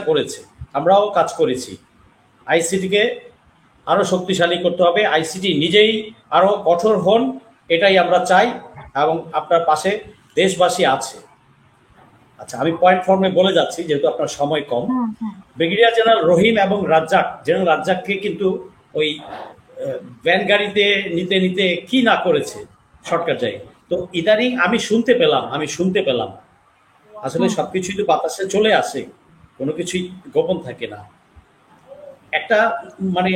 করেছে, আমরাও কাজ করেছি। আইসিটিকে আরো শক্তিশালী করতে হবে, আইসিটি নিজেই আরো কঠোর হন, এটাই আমরা চাই এবং আপনার পাশে দেশবাসী আছে। আচ্ছা, আমি পয়েন্ট ফর্মে বলে যাচ্ছি যেহেতু আপনার সময় কম। ব্রিগেডিয়ার জেনারেল রহিম এবং রাজ্জাক, জেনারেল রাজ্জাককে কিন্তু ওই ভ্যান গাড়িতে নিতে নিতে কি না করেছে শর্টকাট যাই। তো ইদানিং আমি শুনতে পেলাম আসলে সবকিছুই তো বাতাসে চলে আসে, কোনো কিছুই গোপন থাকে না। একটা মানে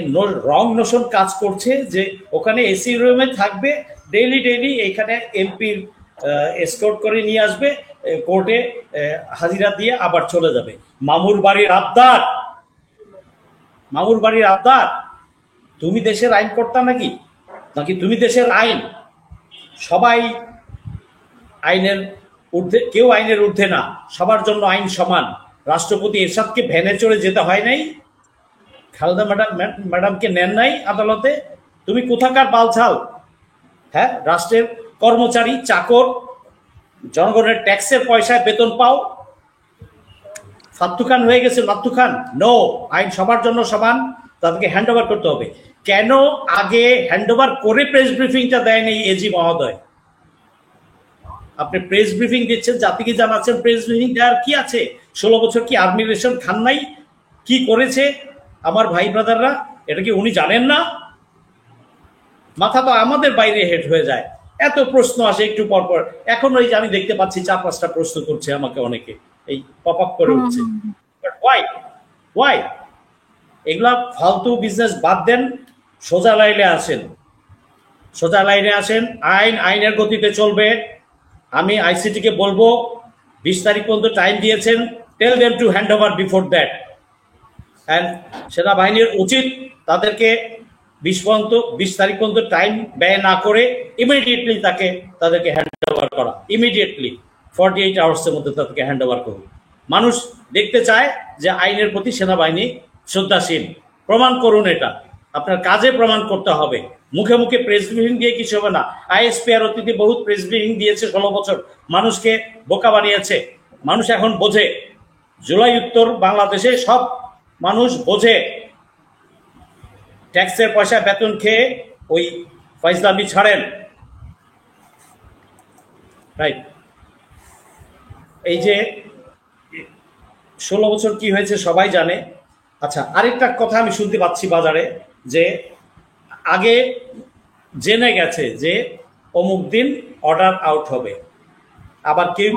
রং নোশন কাজ করছে যে ওখানে এসি রুমে থাকবে, ডেইলি এখানে এমপির এসকর্ট করে নিয়ে আসবে, কোর্টে হাজিরা দিয়ে আবার চলে যাবে। মামুর বাড়ির আবদার। তুমি দেশের আইন করতা নাকি নাকি তুমি দেশের আইন? সবাই আইনের ঊর্ধ্বে, কেউ আইনের ঊর্ধ্বে না, সবার জন্য আইন সমান। রাষ্ট্রপতি এরশাদকে ভ্যানে চড়ে যেতে হয় নাই, খালেদা ম্যাডামকে নেন নাই আদালতে। তুমি কোথাকার বালছাল? হ্যাঁ, রাষ্ট্রের কর্মচারী, চাকর, জনগণের ট্যাক্সের পয়সায় বেতন পাও। ফাত্তু খান হয়ে গেছে লাত্তু খান। নো, আইন সবার জন্য সমান, তাদেরকে হ্যান্ড ওভার করতে হবে। কেন আগে হ্যান্ড ওভার করে প্রেস ব্রিফিংটা দেয়নি এজি মহোদয়? আপনি প্রেস ব্রিফিং দিচ্ছেন, জাতিকে জানাচ্ছেন, প্রেস ব্রিফিং দেওয়ার কি আছে? 16 বছর কি আর্মি রেশন খান নাই? কি করেছে আমার ভাই ব্রাদাররা, এটা কি উনি জানেন না? মাথা তো আমাদের বাইরে হেড হয়ে যায়, এত প্রশ্ন আসে একটু পর পর। এখন ওই যে আমি দেখতে পাচ্ছি 4-5টা প্রশ্ন করছে আমাকে অনেকে, এই পপ আপ করে উঠছে। ওয়াই? এগুলা ফালতু বিজনেস বাদ দেন, সোজা লাইনে আসেন। আইনের গতিতে চলবে। আমি আইসিটিকে বলবো 20 তারিখ পর্যন্ত টাইম দিয়েছেন, tell them to hand over before that. And সেনাবাহিনীর উচিত তাদেরকে 20 তারিখ পর্যন্ত টাইম ব্যয় না করে ইমিডিয়েটলি তাদেরকে হ্যান্ড ওভার করা। ইমিডিয়েটলি 48 আওয়ার্সের মধ্যে তাদেরকে হ্যান্ড ওভার করুন। মানুষ দেখতে চায় যে আইনের প্রতি সেনাবাহিনী শ্রদ্ধাশীল। প্রমাণ করুন, এটা আপনার কাজে প্রমাণ করতে হবে। মুখে মুখে প্রেস ব্রিফিং দিয়ে কিছু হবে না। আইএসপিআর অতীতে বহুত প্রেস ব্রিফিং দিয়েছে, 16 বছর মানুষকে বোকা বানিয়েছে। মানুষ এখন বোঝে, জুলাই উত্তর বাংলাদেশে সব মানুষ বোঝে। ট্যাক্সের পয়সা বেতন খেয়ে ওই ফাইজলামি ছাড়েন, রাইট? এই যে 16 বছর কি হয়েছে সবাই জানে। আচ্ছা, আরেকটা কথা আমি শুনতে পাচ্ছি বাজারে, যে আগে জেনে গেছে যে অমুক দিন অর্ডার আউট হবে, আবার কেউ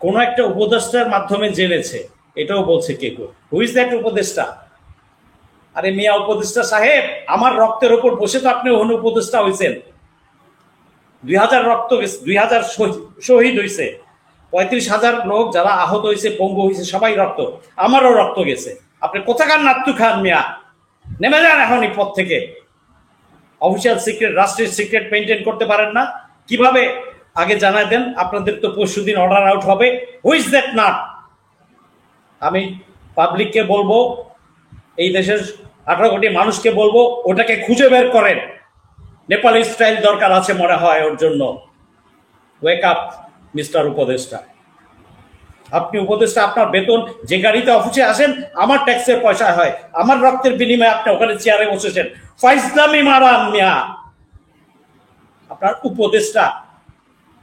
কোনো একটা উপদেষ্টার মাধ্যমে জেনেছে, এটাও বলছে কেউ। হু ইজ দ্যাট উপদেষ্টা? আরে মিয়া উপদেষ্টা সাহেব, আমার রক্তের ওপর বসে তো আপনি অন্য উপদেষ্টা হয়েছেন। 2000 রক্ত গেছে, 2000 শহীদ হয়েছে, 35,000 লোক যারা আহত হয়েছে, পঙ্গু হয়েছে, সবাই রক্ত, আমারও রক্ত গেছে। আপনি কোথাকার নাত্তু খান মিয়া? নেমে যান এখনই পথ থেকে। অফিসিয়াল সিক্রেট, রাষ্ট্রের সিক্রেট মেনটেন করতে পারেন না কিভাবে? আগে জানাই দেন, আপনাদের তো পরশুদিন অর্ডার আউট হবে। Who is that not? আমি পাবলিককে বলবো, এই দেশের 18 কোটি মানুষকে বলবো, ওটাকে খুঁজে বের করেন। নেপালি স্টাইল দরকার আছে মনে হয় ওর জন্য। ওয়েক আপ মিস্টার উপদেষ্টা। আপনি উপদেষ্টা, আপনার বেতন যে গাড়িতে অফিসে আসেন আমার ট্যাক্সের পয়সা হয়, আমার রক্তের বিনিময়ে আপনি ওখানে চেয়ারে বসেছেন। ফাইজলামি মারান মিয়া, আপনার উপদেষ্টা।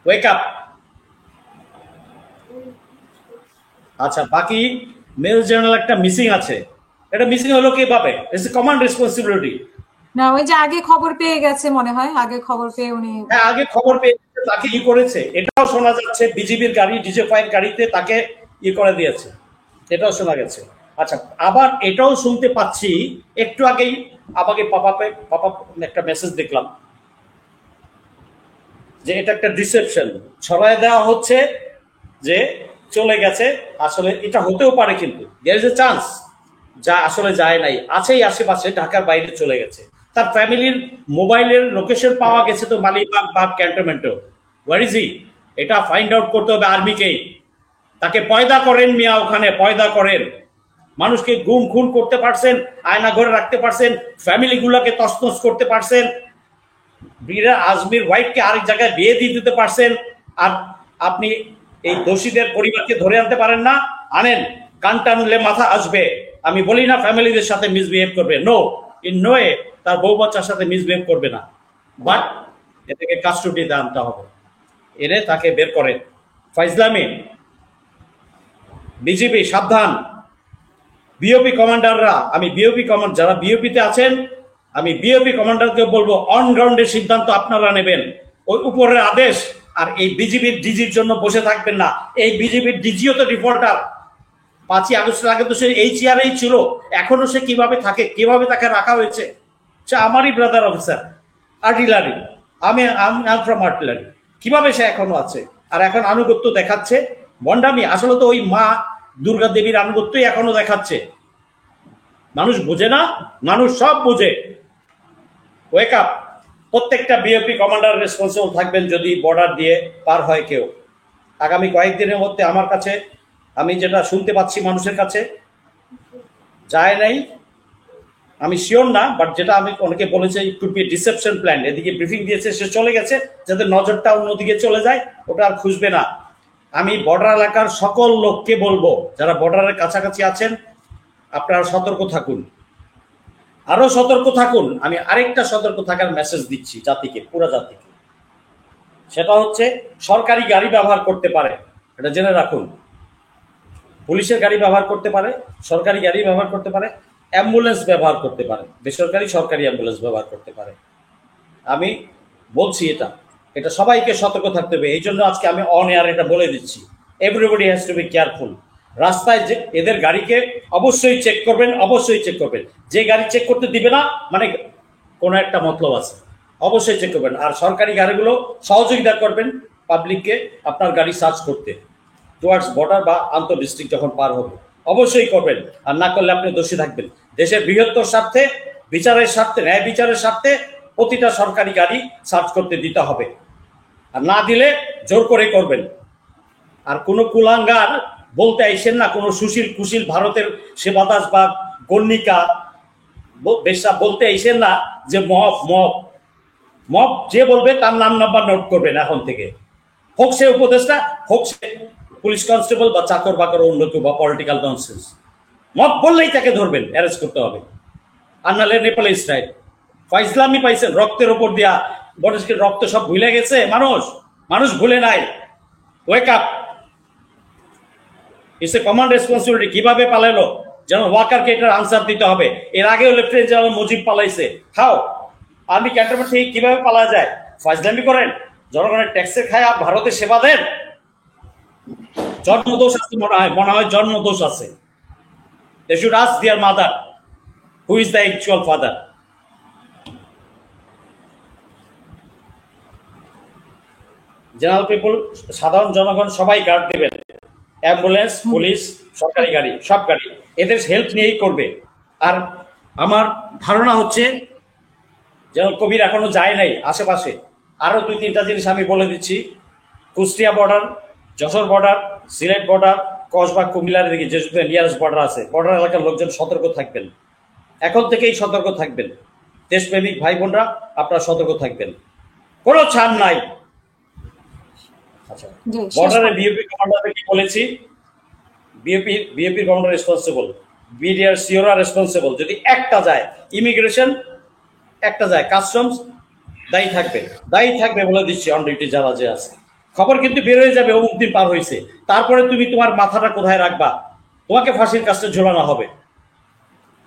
Wake up. আচ্ছা, বাকি মেল জেনারেল একটা মিসিং আছে, এটা মিসিং হলো কিভাবে? It's common responsibility. না, ওই যে আগে খবর পেয়ে গেছে মনে হয়, আগে খবর পেয়ে উনি, হ্যাঁ, আগে খবর পেয়ে তাকে করেছে। এটাও শোনা যাচ্ছে বিজিবির গাড়ি, ডিজে5 গাড়িতে তাকে করে দিয়েছে, এটাও শোনা গেছে। আচ্ছা, আবার এটাও শুনতে পাচ্ছি, একটু আগেই আমাকে পাপা একটা মেসেজ দেখলাম যে এটা একটা ডিসেপশন ছড়ায় দেওয়া হচ্ছে, যে চলে গেছে। আসলে এটা হতেও পারে, কিন্তু দেয়ার ইজ এ চান্স যা আসলে যায় নাই, আছেই আশেপাশে, ঢাকার বাইরে চলে গেছে। তার ফ্যামিলির মোবাইলের লোকেশন পাওয়া গেছে তো মালিবাগ বা ক্যান্টনমেন্টেও। Where is he? এটা ফাইন্ড আউট করতে হবে আর্মিকেই। তাকে পয়দা করেন মিয়া, ওখানে পয়দা করেন। মানুষকে গুম খুন করতে পারছেন, আয়না ঘরে রাখতে পারছেন, ফ্যামিলি গুলাকে তছনছ করতে পারছেন, আজমির ওয়াইফকে আরেক জায়গায় বিয়ে দিয়ে দিতে পারছেন। আর আপনি এই দোষীদের পরিবারকে ধরে আনতে পারেন না? আনেন, কান টানলে মাথা আসবে। আমি বলি না ফ্যামিলিদের সাথে মিসবিহেভ করবে, নো, ইন নো এ তার বউ বাচ্চার সাথে মিসবিহেভ করবে না, বাট এটাকে কাস্টডিতে আনতে হবে, এনে তাকে বের করেন। ফাইজলামি, বিজিবি সাবধান, বিওপি কমান্ডাররা, আমি বিওপি কমান্ডার যারা বিওপিতে আছেন, আমি বিওপি কমান্ডারকে বলবো অন গ্রাউন্ডের সিদ্ধান্ত আপনারা নেবেন, ওই উপরের আদেশ। আর এই বিজিবির ডিজির জন্য বসে থাকবেন না। এই বিজিবির ডিজিও তো ডিফল্টার। 5ই আগস্টের আগে তো সে এই চেয়ারেই ছিল, এখনো সে কিভাবে থাকে, কিভাবে তাকে রাখা হয়েছে? সে আমারই ব্রাদার অফিসার, আর্টিলারি, আমি ফ্রম আর্টিলারি, কিভাবে সে এখনো আছে? আর এখন আনুগত্য দেখাচ্ছে, ভণ্ডামি। আসলে তো ওই মা দুর্গা দেবীর আনুগত্যই এখনো দেখাচ্ছে। মানুষ বোঝে না, মানুষ সব বোঝে। Wake up. প্রত্যেকটা বিএপি কমান্ডার রেসপন্সিবল থাকবেন যদি বর্ডার দিয়ে পার হয় কেউ। আগামী কয়েকদিনের মধ্যে আমার কাছে, আমি যেটা শুনতে পাচ্ছি মানুষের কাছে, যায় নাই, আমি শিওর না, বাট যেটা আমি অনেকে বলেছে it could be deception plan. এদিকে ব্রিফিং দিয়েছে, সে চলে গেছে, যাতে নজরটা অন্যদিকে চলে যায়, ওটা আর খুঁজবে না। আমি বর্ডার এলাকার সকল লোককে বলবো, যারা বর্ডারের কাছাকাছি আছেন, আপনারা সতর্ক থাকুন, আরো সতর্ক থাকুন। আমি আরেকটা সতর্ক থাকার মেসেজ দিচ্ছি জাতিকে, পুরো জাতিকে। সেটা হচ্ছে সরকারি গাড়ি ব্যবহার করতে পারে, এটা জেনে রাখুন। পুলিশের গাড়ি ব্যবহার করতে পারে, সরকারি গাড়ি ব্যবহার করতে পারে, অ্যাম্বুলেন্স ব্যবহার করতে পারে, বেসরকারি সরকারি অ্যাম্বুলেন্স ব্যবহার করতে পারে। আমি বলছি এটা সবাইকে সতর্ক থাকতে হবে। এই জন্য আজকে আমি অন এয়ার এটা বলে দিচ্ছি, everybody has to be careful. রাস্তায় যে এদের গাড়িকে অবশ্যই চেক করবেন, অবশ্যই চেক করবেন। যে গাড়ি চেক করতে দিবে না মানে কোনো একটা মতলব আছে, অবশ্যই চেক করবেন। আর সরকারি গাড়িগুলো সহযোগিতা করবেন পাবলিককে আপনার গাড়ি সার্চ করতে, টুয়ার্ডস বর্ডার বা আন্তঃ ডিস্ট্রিক্ট যখন পার হবে, অবশ্যই করবেন। আর না করলে আপনি দোষী থাকবেন। দেশের বৃহত্তর স্বার্থে, বিচারের স্বার্থে, ন্যায় বিচারের স্বার্থে প্রতিটা সরকারি গাড়ি সার্চ করতে দিতে হবে। আর না দিলে জোর করে করবেন। আর কোনো কুলাঙ্গার বলতে আইসেন না, কোনো সুশীল কুশীল ভারতের সেবাদাস বা গণ্যিকা বেশা বলতে আইসেন না যে মব মব মব, যে বলবে তার নাম নাম্বার নোট করবেন এখন থেকে। হোক সে উপদেষ্টা, হোক সে পুলিশ কনস্টেবল বা চাকর বাকর অন্য কেউ বা পলিটিক্যাল ননসেন্স, মব বললেই তাকে ধরবেন, অ্যারেস্ট করতে হবে। আর নাহলে নেপাল স্টাইল ফাইজলামি পাইছেন রক্তের ওপর দিয়া। বটে রক্ত সব ভুলে গেছে মানুষ ভুলে নাই। Wake up, it's a common responsibility. কিভাবে পালাইলো যেন ওয়াকারকে এটার আনসার দিতে হবে। এর আগেও লেফটেন্যান্ট জেনারেল মুজিব পালাইছে, হাও আর্মি ক্যান্টনমেন্ট থেকে কিভাবে পালা যায়? ফাইজলামি করেন, জনগণের ট্যাক্সের খায় আর ভারতের সেবা দেন। জন্মদোষ আছে মনে হয় জন্মদোষ আছে। They should ask their mother who is the actual father. General people, সাধারণ জনগণ সবাই গার্ড দেবেন। অ্যাম্বুলেন্স, পুলিশ, সরকারি গাড়ি, সব গাড়ি এদের হেল্প নিয়েই করবে। আর আমার ধারণা হচ্ছে যেন কবির এখনো যায় নাই আশেপাশে, আরো 2-3টা জিনিস আমি বলে দিচ্ছি। Kushtia border, Jessore border, Sylhet border, Kasba কুমিল্লার দিকে যে নিয়ারেস্ট বর্ডার আছে, বর্ডার এলাকার লোকজন সতর্ক থাকবেন, এখন থেকেই সতর্ক থাকবেন। দেশপ্রেমিক ভাই বোনরা আপনারা সতর্ক থাকবেন, কোনো ছাড় নাই। আচ্ছা, বর্ডারে বিএপি কমান্ডারকে কি বলেছি? বিএপি কমান্ডার রেসপন্সিবল, বিডিআর সিওরা রেসপন্সিবল। যদি একটা যায় ইমিগ্রেশন, একটা যায় কাস্টমস, দায়ী থাকবে বলে দিচ্ছি। অন ডিউটি যারা যে আছে, খবর কিন্তু বের হয়ে যাবে অমুক দিন পার হয়েছে। তারপরে তুমি তোমার মাথাটা কোথায় রাখবা? তোমাকে ফাঁসির কাজটা ঝোলানো হবে।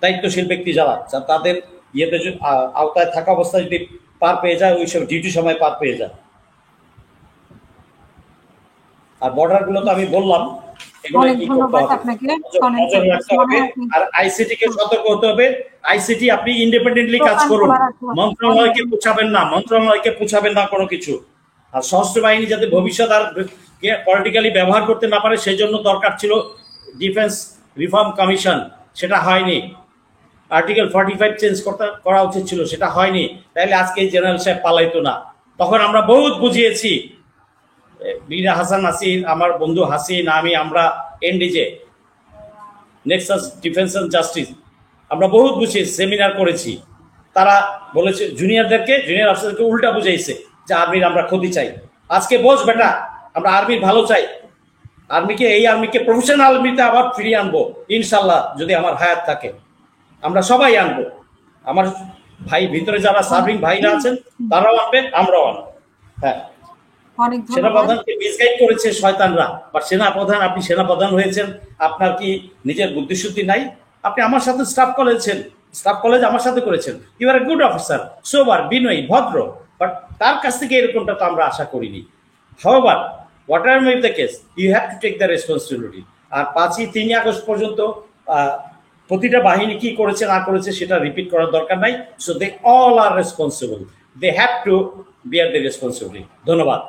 দায়িত্বশীল ব্যক্তি যারা তাদের ইয়েতে আওতায় থাকা অবস্থায় যদি পার পেয়ে যায়, ওই সব ডিউটি সময় পার পেয়ে যায়। আর বর্ডার গুলো তো আমি বললাম, এগুলো কি করতে হবে, নজর রাখতে হবে। আর আইসিটি কে সতর্ক হতে হবে। আইসিটি আপনি ইন্ডিপেন্ডেন্টলি কাজ করুন, মন্ত্রণালয়কে পুছাবেন না কোনো কিছু। আর সশস্ত্র বাহিনী যাতে ভবিষ্যৎ আর পলিটিক্যালি ব্যবহার করতে না পারে, সেই জন্য দরকার ছিল ডিফেন্স রিফর্ম কমিশন, সেটা হয়নি। আর্টিকেল 45 চেঞ্জ করা উচিত ছিল, সেটা হয়নি। তাইলে আজকে এই জেনারেল সাহেব পালাইতো না। তখন আমরা বহুত বুঝিয়েছি, বীর হাসান নাসির, আমার বন্ধু হাসিন, আমরা এনডিজে নেক্সাস ডিফেন্স এন্ড জাস্টিস, আমরা বহুত বুঝিয়েছি, সেমিনার করেছি। তারা বলেছে জুনিয়র অফিসারদেরকে উল্টা বুঝাইছে যে আর্মির আমরা ক্ষতি চাই। আজকে বোঝ বেটা, আমরা আর্মির ভালো চাই। আর্মিকে প্রফেশনাল আর্মিতে আবার ফিরিয়ে আনবো ইনশাল্লাহ, যদি আমার হায়াত থাকে। আমরা সবাই আনবো, আমার ভাই ভিতরে যারা সার্ভিং ভাইরা আছেন তারাও আনবে, আমরাও আনবো। হ্যাঁ, অনেক ধন্যবাদ। সেনাপ্রধানকে মিসগাইড করেছে শয়তানরা, বাট সেনাপ্রধান, আপনি সেনাপ্রধান হয়েছেন, আপনার কি নিজের বুদ্ধিশুদ্ধি নাই? আপনি আমার সাথে স্টাফ কলেজ আমার সাথে করেছেন, you are a good officer, sober, বিনয়ী, ভদ্র, বাট তার কাছ থেকে এরকমটা তো আমরা আশা করিনি। However, whatever may the case, you have to take the responsibility. আর 3 আগস্ট পর্যন্ত প্রতিটা বাহিনী কি করেছে না করেছে সেটা রিপিট করার দরকার নাই। So they all are responsible, they have to bear the responsibility. ধন্যবাদ।